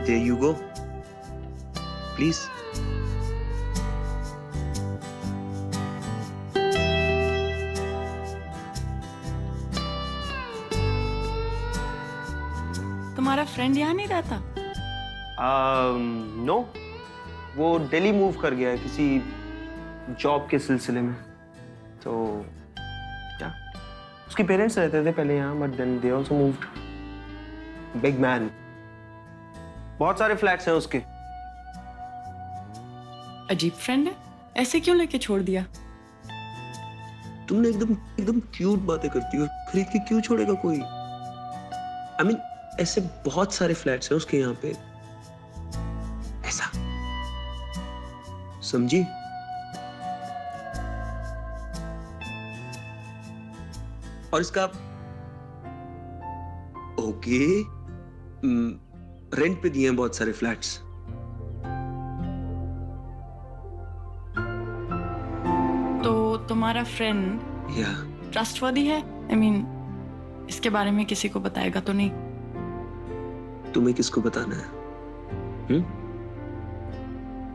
There you go. Please. तुम्हारा friend यहाँ नहीं रहता? नो, वो दिल्ली मूव कर गया है किसी जॉब के सिलसिले में। तो क्या उसके पेरेंट्स रहते थे पहले यहाँ, but then they also moved. Big man, बहुत सारे फ्लैट्स हैं उसके। अजीब फ्रेंड है, ऐसे क्यों लेके छोड़ दिया? तुमने एकदम एकदम क्यूट बातें करती हो, खरीद के क्यों छोड़ेगा कोई? I mean, ऐसे बहुत सारे फ्लैट्स हैं उसके यहाँ पे, ऐसा समझी? और इसका ओके, रेंट पे दिए हैं बहुत सारे फ्लैट्स। तो तुम्हारा फ्रेंड या ट्रस्टवर्दी है? I mean, इसके बारे में किसी को बताएगा तो नहीं? तुम्हें किसको बताना है?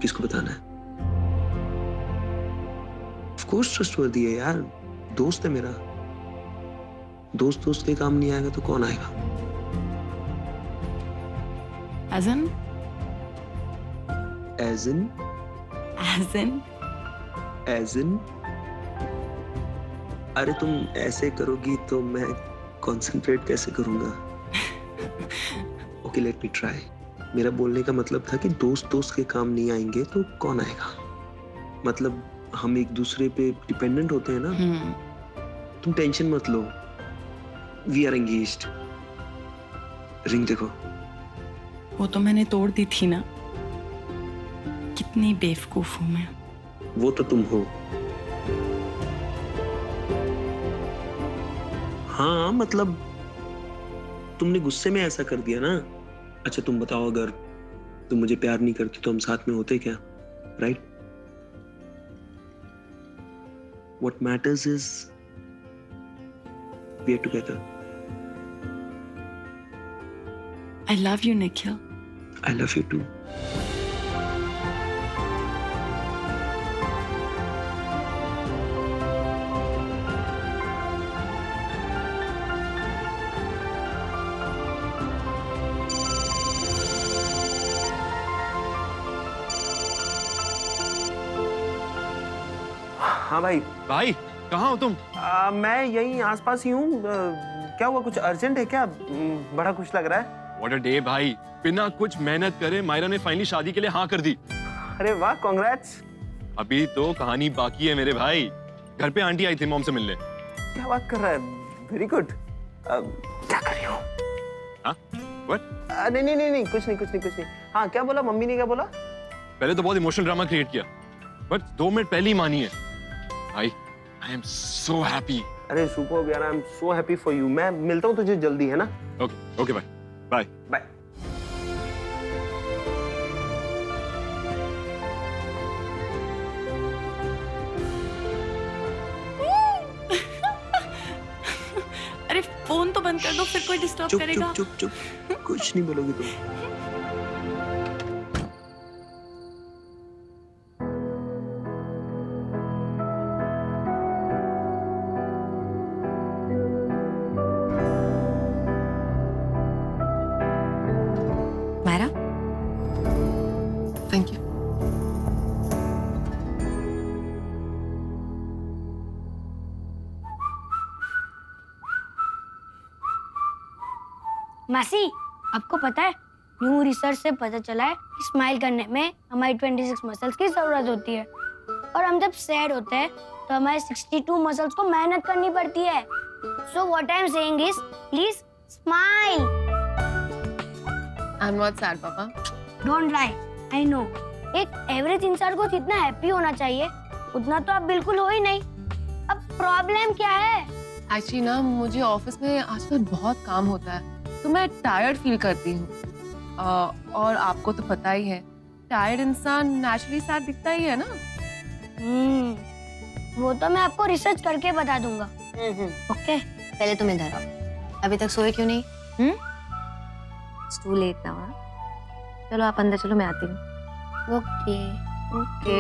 किसको बताना है? ऑफ कोर्स ट्रस्टवर्दी है यार, दोस्त है मेरा। दोस्त दोस्त के काम नहीं आएगा तो कौन आएगा? As in? As in? As in? As in? अरे तुम ऐसे करोगी तो मैं कंसंट्रेट कैसे करूंगा? Okay, let me try. मेरा बोलने का मतलब था कि दोस्त दोस्त के काम नहीं आएंगे तो कौन आएगा? मतलब हम एक दूसरे पे डिपेंडेंट होते हैं ना। तुम टेंशन मत लो, वी आर एंगेज्ड। रिंग देखो। वो तो मैंने तोड़ दी थी ना। कितनी बेवकूफ हूं मैं। वो तो तुम हो। हाँ मतलब तुमने गुस्से में ऐसा कर दिया ना। अच्छा तुम बताओ, अगर तुम मुझे प्यार नहीं करती तो हम साथ में होते क्या? Right? What matters is we are together. I love you, Nikhil. I love you too. हाँ भाई। भाई कहाँ हो तुम? मैं यहीं आसपास ही हूँ। क्या हुआ, कुछ अर्जेंट है क्या? बड़ा खुश लग रहा है। What a day भाई, बिना कुछ मेहनत करे मायरा ने फाइनली शादी के लिए हाँ कर दी। अरे वाह, कांग्रेट्स। अभी तो कहानी बाकी है मेरे भाई। घर पे आंटी आई थी मॉम से मिलने। क्या बात कर रहा है? Very good. क्या कर रही हो? हाँ? What? नहीं नहीं नहीं नहीं, कुछ नहीं। हाँ क्या बोला मम्मी ने, क्या बोला? पहले तो बहुत इमोशनल ड्रामा क्रिएट किया, बट 2 मिनट पहले ही मानी है। भाई आई एम सो हैप्पी। अरे सुपर्ब यार, I am so happy for you. मैं मिलता हूँ तुझे जल्दी, है ना? Okay okay bye bye bye. अरे फोन तो बंद कर दो, फिर कोई डिस्टर्ब चुप करेगा। चुप चुप चुप, कुछ नहीं बोलोगी तुम। Myra, thank you. मासी, आपको पता है न्यू रिसर्च से पता चला है कि स्माइल करने में हमारी 26 मसल्स की जरूरत होती है, और हम जब सैड होते हैं तो हमारे 62 मसल्स को मेहनत करनी पड़ती है। So what I am saying is please smile. I am not sad papa. Don't lie, I know. एक एवरेज इंसान को जितना हैप्पी होना चाहिए उतना तो आप बिल्कुल हो ही नहीं। अब प्रॉब्लम क्या है? एक्चुअली ना मुझे ऑफिस में आजकल बहुत काम होता है तो मैं टायर्ड फील करती हूँ। और आपको तो पता ही है, टायर्ड इंसान नेचुरली सैड दिखता ही है ना। वो तो मैं आपको रिसर्च करके बता दूंगा। ओके, पहले तुम इधर आओ। अभी तक सोए क्यों नहीं? It's too late now, huh? चलो आप अंदर चलो, मैं आती हूँ। ओके। ओके।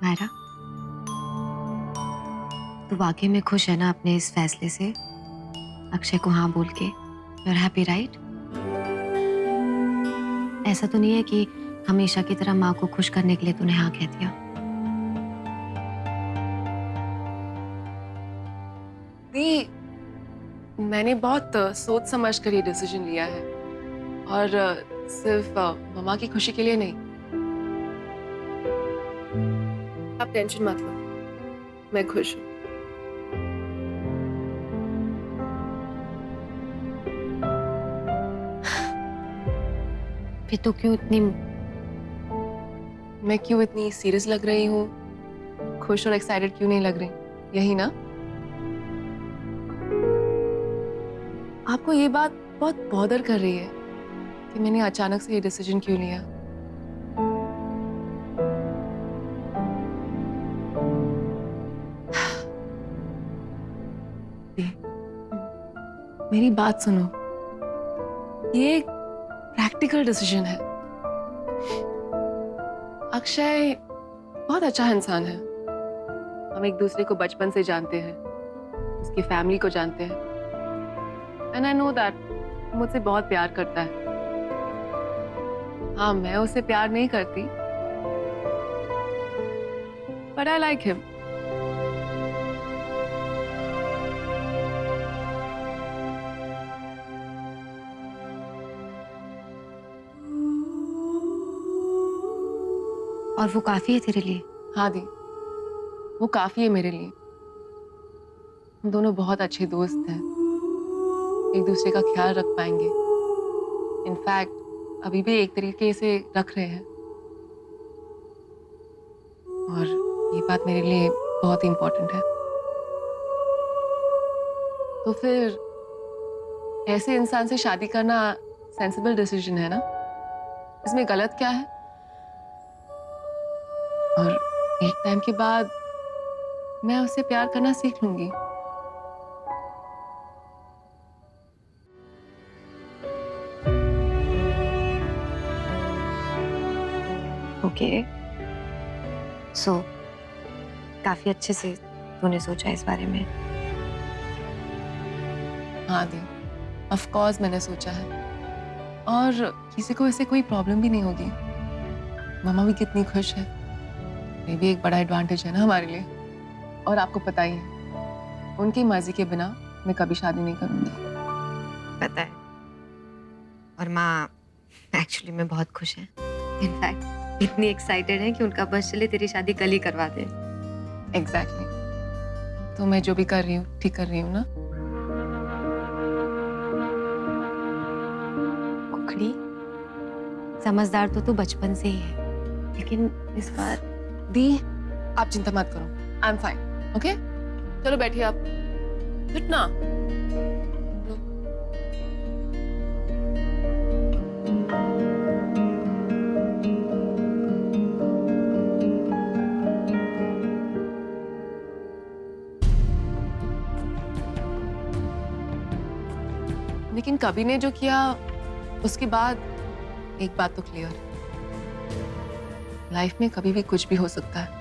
मायरा, तू वाकई में खुश है ना अपने इस फैसले से, अक्षय को हाँ बोल के? You are happy right? ऐसा तो नहीं है कि हमेशा की तरह माँ को खुश करने के लिए तूने हाँ कह दिया? दी, मैंने बहुत सोच समझ कर ये डिसीजन लिया है, और सिर्फ मम्मा की खुशी के लिए नहीं। आप टेंशन मत लो, मैं खुश हूँ। फिर तो क्यों इतनी मैं क्यों इतनी सीरियस लग रही हूँ, खुश और एक्साइटेड क्यों नहीं लग रही, यही ना? आपको ये बात बहुत बॉदर कर रही है कि मैंने अचानक से ये डिसीजन क्यों लिया? मेरी बात सुनो, ये एक प्रैक्टिकल डिसीजन है। अक्षय बहुत अच्छा इंसान है, हम एक दूसरे को बचपन से जानते हैं, उसकी फैमिली को जानते हैं, एंड आई नो दैट मुझसे बहुत प्यार करता है। हाँ, मैं उसे प्यार नहीं करती, बट आई लाइक हिम। और वो काफी है तेरे लिए? हाँ दी, वो काफी है मेरे लिए। हम दोनों बहुत अच्छे दोस्त हैं, एक दूसरे का ख्याल रख पाएंगे। इनफैक्ट अभी भी एक तरीके से रख रहे हैं, और ये बात मेरे लिए बहुत इम्पोर्टेंट है। तो फिर ऐसे इंसान से शादी करना सेंसिबल डिसीजन है ना? इसमें गलत क्या है? और एक टाइम के बाद मैं उससे प्यार करना सीख लूंगी। ओके, सो काफी अच्छे से तूने सोचा इस बारे में। हाँ दी, ऑफ कोर्स मैंने सोचा है, और किसी को इससे कोई प्रॉब्लम भी नहीं होगी। मामा भी कितनी खुश है, ये भी एक बड़ा एडवांटेज है ना हमारे लिए। और आपको पता ही है, उनकी मर्जी के बिना मैं कभी शादी नहीं करूंगी। पता है, और माँ एक्चुअली में बहुत खुश है। इनफैक्ट इतनी एक्साइटेड है कि उनका बस चले तेरी शादी कल ही करवा दे। एग्जैक्टली। तो मैं जो भी कर रही हूँ ठीक कर रही हूँ ना? कुकड़ी, समझदार तो तू बचपन से ही है, लेकिन इस बार दी, आप चिंता मत करो, आई एम फाइन। ओके, चलो बैठिए आप। ना लेकिन कभी ने जो किया उसके बाद एक बात तो क्लियर, लाइफ में कभी भी कुछ भी हो सकता है।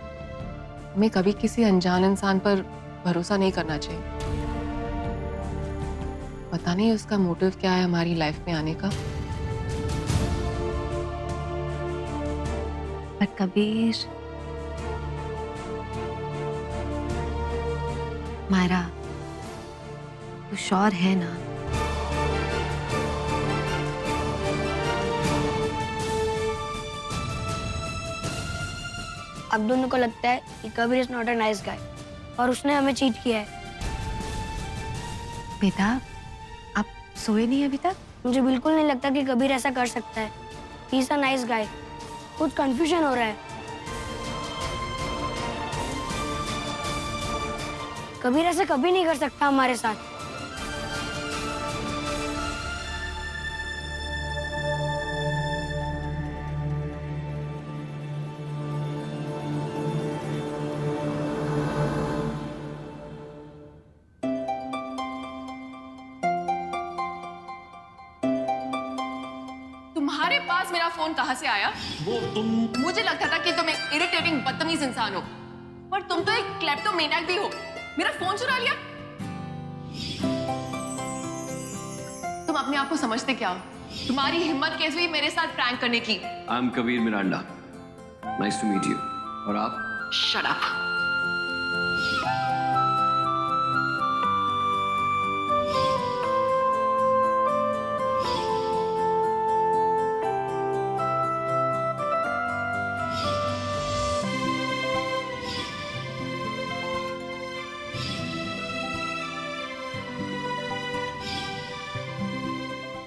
हमें कभी किसी अनजान इंसान पर भरोसा नहीं करना चाहिए। पता नहीं उसका मोटिव क्या है हमारी लाइफ में आने का। पर कबीर, मायरा, तू श्योर है ना? आप दोनों को लगता है कि Kabir is not a nice guy और उसने हमें चीट किया है। बेटा, आप सोए नहीं अभी तक? मुझे बिल्कुल नहीं लगता कि कबीर ऐसा कर सकता है। He is a nice guy. कुछ कंफ्यूजन हो रहा है। कबीर ऐसा कभी नहीं कर सकता हमारे साथ। तुम्हारे पास मेरा फोन कहाँ से आया? वो तुम मुझे लगता था कि तुम एक इरिटेटिंग बदतमीज इंसान हो, पर तुम तो एक क्लेप्टोमेनियक भी हो। मेरा फोन चुरा लिया। तुम अपने आप को समझते क्या हो? तुम्हारी हिम्मत कैसे हुई मेरे साथ प्रैंक करने की? I am Kabir Miranda, nice to meet you. और आप? Shut up.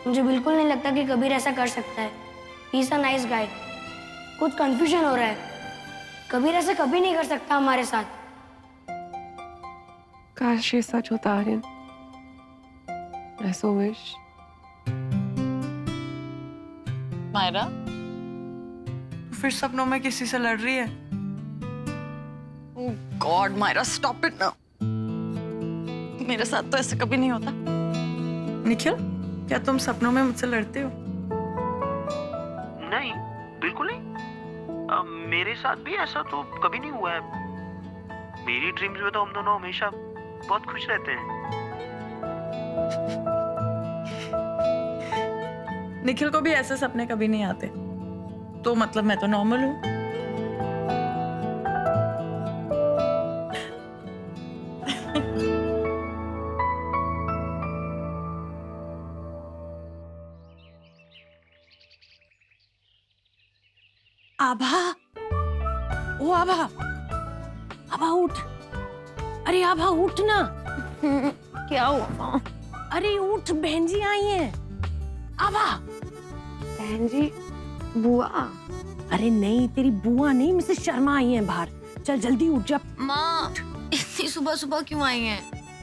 मुझे बिल्कुल नहीं लगता कि कबीर ऐसा कर सकता है। He is a nice guy. कुछ कंफ्यूजन हो रहा है। कबीर ऐसा कभी नहीं कर सकता हमारे साथ। काश ये सच होता Aryan. I so wish. Myra, तू फिर सपनों में किसी से लड़ रही है? Oh God Myra, stop it now. मेरे साथ तो ऐसा कभी नहीं होता। निखिल, क्या तुम सपनों में मुझसे लड़ते हो? नहीं, बिल्कुल नहीं। मेरे साथ भी ऐसा तो कभी नहीं हुआ है। मेरी ड्रीम्स में तो हम दोनों हमेशा बहुत खुश रहते हैं। निखिल को भी ऐसे सपने कभी नहीं आते, तो मतलब मैं तो नॉर्मल हूँ। आभा, ओ आभा, आभा उठ। अरे आभा उठ ना। क्या हुआ? अरे उठ, बहन जी आई हैं। आभा। बहन जी, बुआ। अरे नहीं, तेरी बुआ नहीं, मिसेस शर्मा आई हैं बाहर। चल जल्दी उठ जा। माँ, इतनी सुबह सुबह क्यों आई हैं?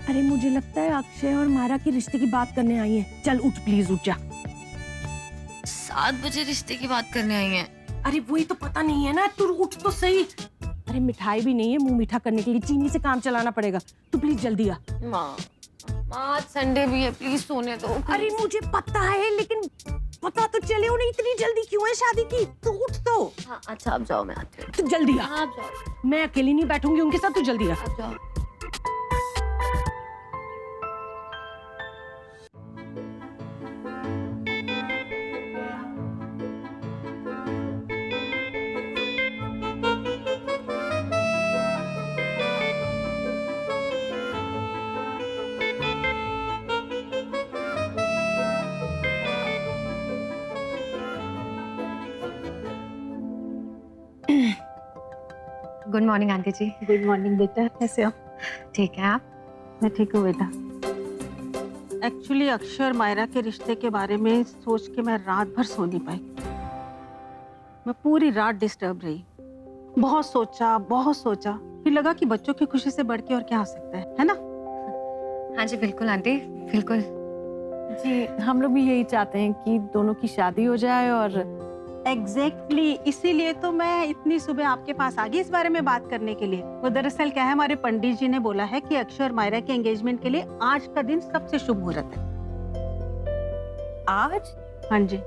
अरे मुझे लगता है अक्षय और मायरा के रिश्ते की बात करने आई हैं। चल उठ, प्लीज उठ जा। 7 बजे रिश्ते की बात करने आई हैं। अरे वही तो पता नहीं है ना, तू उठ तो सही। अरे मिठाई भी नहीं है मुंह मीठा करने के लिए, चीनी से काम चलाना पड़ेगा। तू प्लीज जल्दी आ। माँ, आज संडे भी है, प्लीज सोने दो। अरे मुझे पता है, लेकिन पता तो चले उन्हें इतनी जल्दी क्यों है शादी की। तू उठ तो। हाँ, अच्छा आप जाओ, मैं आती हूँ। तू जल्दी आ। हाँ, आप जाओ, मैं अकेली नहीं बैठूंगी उनके साथ, तू जल्दी आ। आप जाओ। गुड मॉर्निंग आंटी जी। गुड मॉर्निंग बेटा, कैसे हो? ठीक है आप? मैं ठीक हूँ बेटा। एक्चुअली अक्षय और मायरा के रिश्ते के बारे में सोच के मैं रात भर सो नहीं पाई। मैं पूरी रात डिस्टर्ब रही। बहुत सोचा, फिर लगा कि बच्चों की खुशी से बढ़ के और क्या हो सकता है ना? हाँ जी बिल्कुल आंटी, बिल्कुल। जी हम लोग भी यही चाहते हैं कि दोनों की शादी हो जाए। और एग्जैक्टली इसीलिए तो मैं इतनी सुबह आपके पास आ गई इस बारे में बात करने के लिए। वो दरअसल क्या है, हमारे पंडित जी ने बोला है कि अक्षय और मायरा के एंगेजमेंट के लिए आज का दिन सबसे शुभ मुहूर्त है। आज? हाँ जी।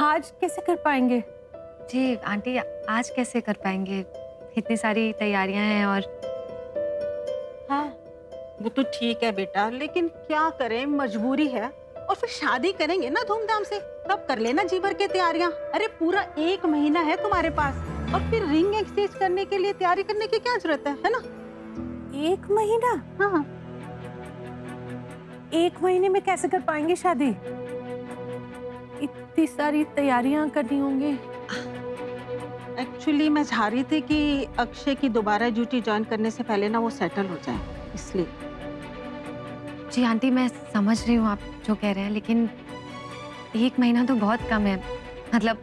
आज कैसे कर पाएंगे? जी आंटी, आज कैसे कर पाएंगे? इतनी सारी तैयारियां हैं। और हाँ वो तो ठीक है बेटा, लेकिन क्या करें, मजबूरी है। और फिर शादी करेंगे ना धूमधाम से, तब कर लेना जी भर के तैयारियां। अरे पूरा 1 महीना है तुम्हारे पास, और फिर रिंग एक्सचेंज करने के लिए तैयारी करने की क्या जरूरत है ना? 1 महीना? हाँ 1 महीने में कैसे कर पाएंगे शादी? इतनी सारी तैयारियां करनी होंगी। एक्चुअली मैं चाह रही थी कि अक्षय की दोबारा ड्यूटी ज्वाइन करने से पहले ना वो सेटल हो जाए, इसलिए। जी आंटी, मैं समझ रही हूँ आप जो कह रहे हैं, लेकिन 1 महीना तो बहुत कम है। मतलब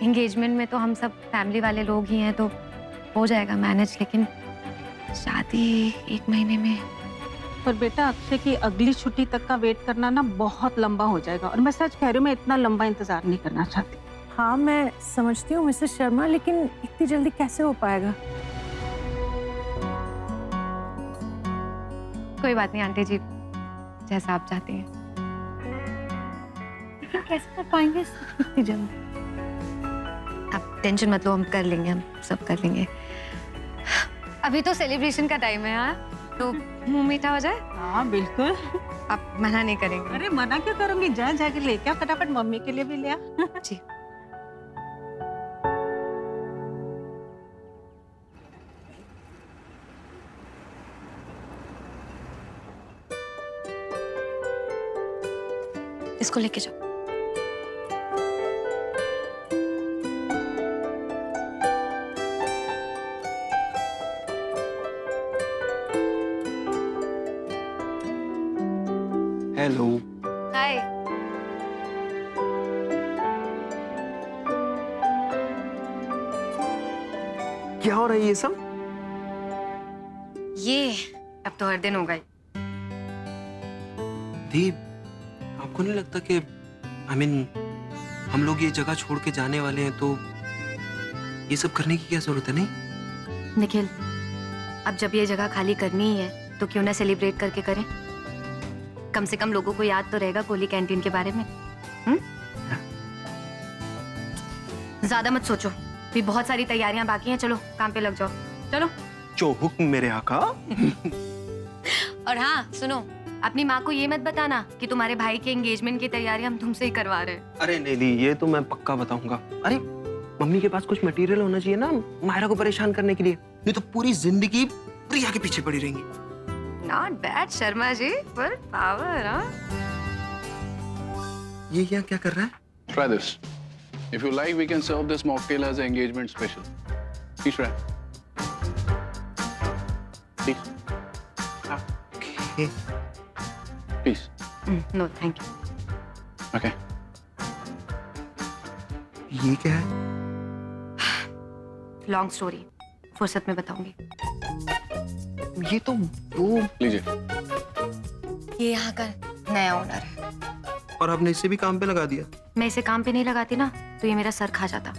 एंगेजमेंट में तो हम सब फैमिली वाले लोग ही हैं, तो हो जाएगा मैनेज, लेकिन शादी 1 महीने में। पर बेटा अक्षय की अगली छुट्टी तक का वेट करना ना बहुत लंबा हो जाएगा, और मैं सच कह रही हूँ, मैं इतना लंबा इंतजार नहीं करना चाहती। हाँ मैं समझती हूँ मिसेस शर्मा, लेकिन इतनी जल्दी कैसे हो पाएगा? कोई बात नहीं आंटी जी, जैसा आप चाहती हैं। लेकिन कैसे कर पाएंगे इतनी जल्दी? आप टेंशन मत लो, हम कर लेंगे, हम सब कर लेंगे। अभी तो सेलिब्रेशन का टाइम है, हाँ, तो मुंह मीठा हो जाए। हाँ बिल्कुल। आप मना नहीं करेंगे? अरे मना क्यों करूंगी, जा जाके लेके आ, फटाफट मम्मी के लिए भी ले आ। जी। इसको लेके जाओ। हेलो। हाय। क्या हो रहा है ये सब? ये अब तो हर दिन होगा ही। दीप, आपको नहीं लगता कि हम लोग ये जगह छोड़ के जाने वाले हैं, तो ये सब करने की क्या जरूरत है? नहीं निखिल, अब जब ये जगह खाली करनी ही है तो क्यों ना सेलिब्रेट करके करें। कम से कम लोगों को याद तो रहेगा कोहली कैंटीन के बारे में। ज्यादा मत सोचो, भी बहुत सारी तैयारियां बाकी हैं। चलो काम पे लग जाओ, चलो। जो हुक्म मेरे आका। और हाँ सुनो, अपनी माँ को ये मत बताना कि तुम्हारे भाई के एंगेजमेंट की तैयारी हम तुमसे ही करवा रहे हैं। अरे नहीं, ये तो मैं पक्का बताऊंगा। अरे मम्मी के पास कुछ मटेरियल होना चाहिए ना मायरा को परेशान करने के लिए, नहीं तो पूरी जिंदगी प्रिया के पीछे पड़ी रहेंगी। Not bad Sharma ji, full power. हाँ, ये क्या कर रहा है? Try this. If you like, we can serve this mocktail as an engagement special. Please try. Please. Okay. Please. No thank you. Okay. ये क्या है? लॉन्ग स्टोरी, फुर्सत में बताऊंगी। ये तो वो, लीजिए। ये यहाँ का नया ओनर है। और आपने इसे भी काम पे लगा दिया? मैं इसे काम पे नहीं लगाती ना तो ये मेरा सर खा जाता।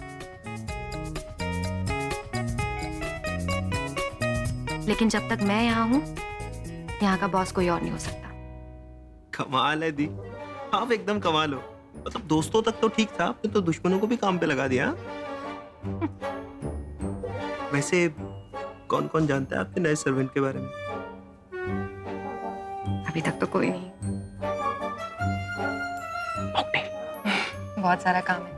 लेकिन जब तक मैं यहाँ हूँ, यहाँ का बॉस कोई और नहीं हो सकता। कमाल है दी, आप एकदम कमाल हो। मतलब दोस्तों तक तो ठीक था, आपने तो दुश्मनों को भी काम पे लगा दिया। वैसे कौन कौन जानता है आपके नए सर्वेंट के बारे में? अभी तक तो कोई नहीं। बहुत सारा काम है।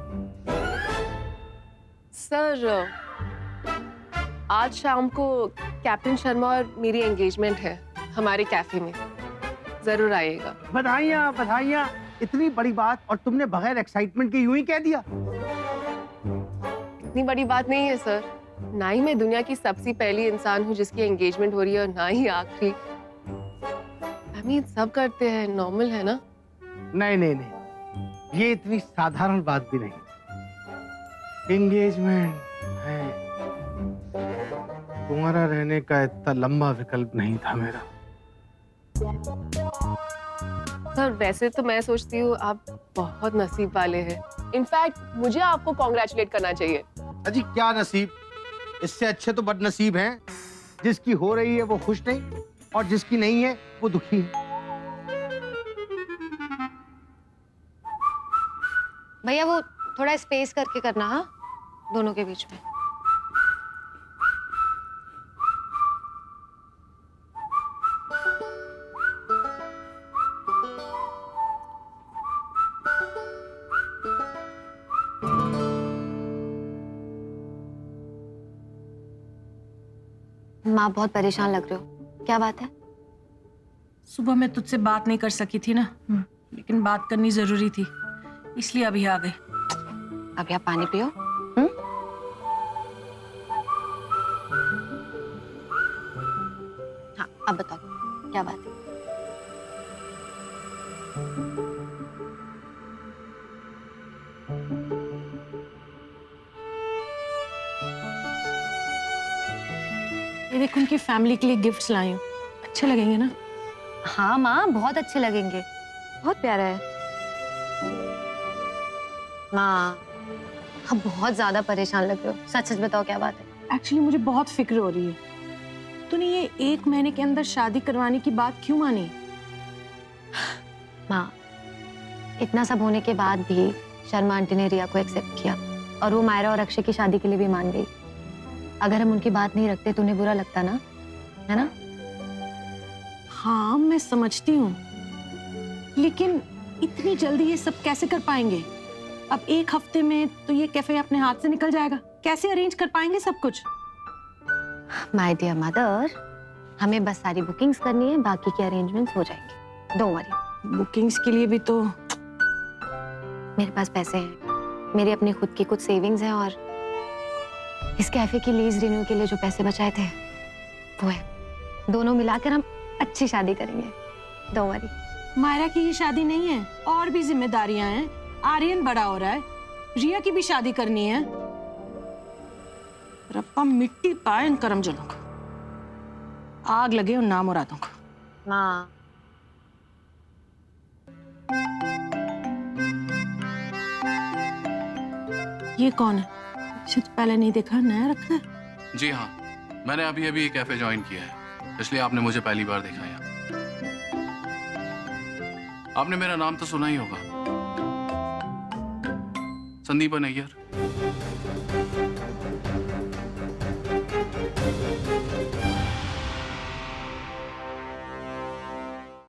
सर, आज शाम को कैप्टन शर्मा और मेरी एंगेजमेंट है हमारे कैफे में, जरूर आइएगा। बधाइयाँ बधाइयाँ, इतनी बड़ी बात और तुमने बगैर एक्साइटमेंट के यूं ही कह दिया। इतनी बड़ी बात नहीं है सर, ना ही मैं दुनिया की सबसे पहली इंसान हूँ जिसकी एंगेजमेंट हो रही है और ना ही आखिरी। सब करते हैं, नॉर्मल है ना? नहीं नहीं नहीं, ये इतनी साधारण बात भी नहीं। एंगेजमेंट है, तुम्हारा रहने का इतना लंबा विकल्प नहीं था मेरा। सर वैसे तो मैं सोचती हूँ आप बहुत नसीब वाले हैं। इनफैक्ट मुझे आपको कॉन्ग्रेचुलेट करना चाहिए। अजी क्या नसीब, इससे अच्छे तो बदनसीब हैं। जिसकी हो रही है वो खुश नहीं और जिसकी नहीं है वो दुखी है। भैया वो थोड़ा स्पेस करके करना, हाँ, दोनों के बीच में। माँ बहुत परेशान लग रहे हो, क्या बात है? सुबह मैं तुझसे बात नहीं कर सकी थी ना, लेकिन बात करनी जरूरी थी, इसलिए अभी आ गई। अभी आप पानी पियो। हाँ अब बताओ क्या बात है? ये देख, उनकी फैमिली के लिए गिफ्ट्स लाई हूँ, अच्छे लगेंगे ना? हाँ माँ बहुत अच्छे लगेंगे, बहुत प्यारा है। माँ आप बहुत ज्यादा परेशान लग रहे हो, सच सच बताओ क्या बात है? एक्चुअली मुझे बहुत फिक्र हो रही है। तूने ये 1 महीने के अंदर शादी करवाने की बात क्यों मानी? माँ इतना सब होने के बाद भी शर्मा आंटी ने रिया को एक्सेप्ट किया और वो मायरा और अक्षय की शादी के लिए भी मान गई। अगर हम उनकी बात नहीं रखते तो उन्हें बुरा लगता ना, है ना? हाँ मैं समझती हूँ, लेकिन इतनी जल्दी ये सब कैसे कर पाएंगे? अब एक हफ्ते में तो ये कैफे अपने हाथ से निकल जाएगा। कैसे अरेंज कर पाएंगे सब कुछ? माय डियर मदर, हमें बस सारी बुकिंग्स करनी है, बाकी के अरेंजमेंट्स हो जाएंगे। Don't worry. बुकिंग्स के लिए भी तो मेरे पास पैसे हैं, मेरी अपनी खुद की कुछ सेविंग्स हैं और इस कैफे की लीज रिन्यू के लिए जो पैसे बचाए थे वो है। दोनों मिलाकर हम अच्छी शादी करेंगे। Don't worry. मायरा की ही शादी नहीं है, और भी जिम्मेदारियां हैं। आर्यन बड़ा हो रहा है, रिया की भी शादी करनी है। रब्बा मिट्टी पाए इन करमजनों को, आग लगे उन नामुरादों को। माँ, ये कौन है? शायद पहले नहीं देखा, नया रखा है। जी हाँ, मैंने अभी अभी ये कैफे ज्वाइन किया है, इसलिए आपने मुझे पहली बार देखा है। आपने मेरा नाम तो सुना ही होगा, संदीपन अय्यर।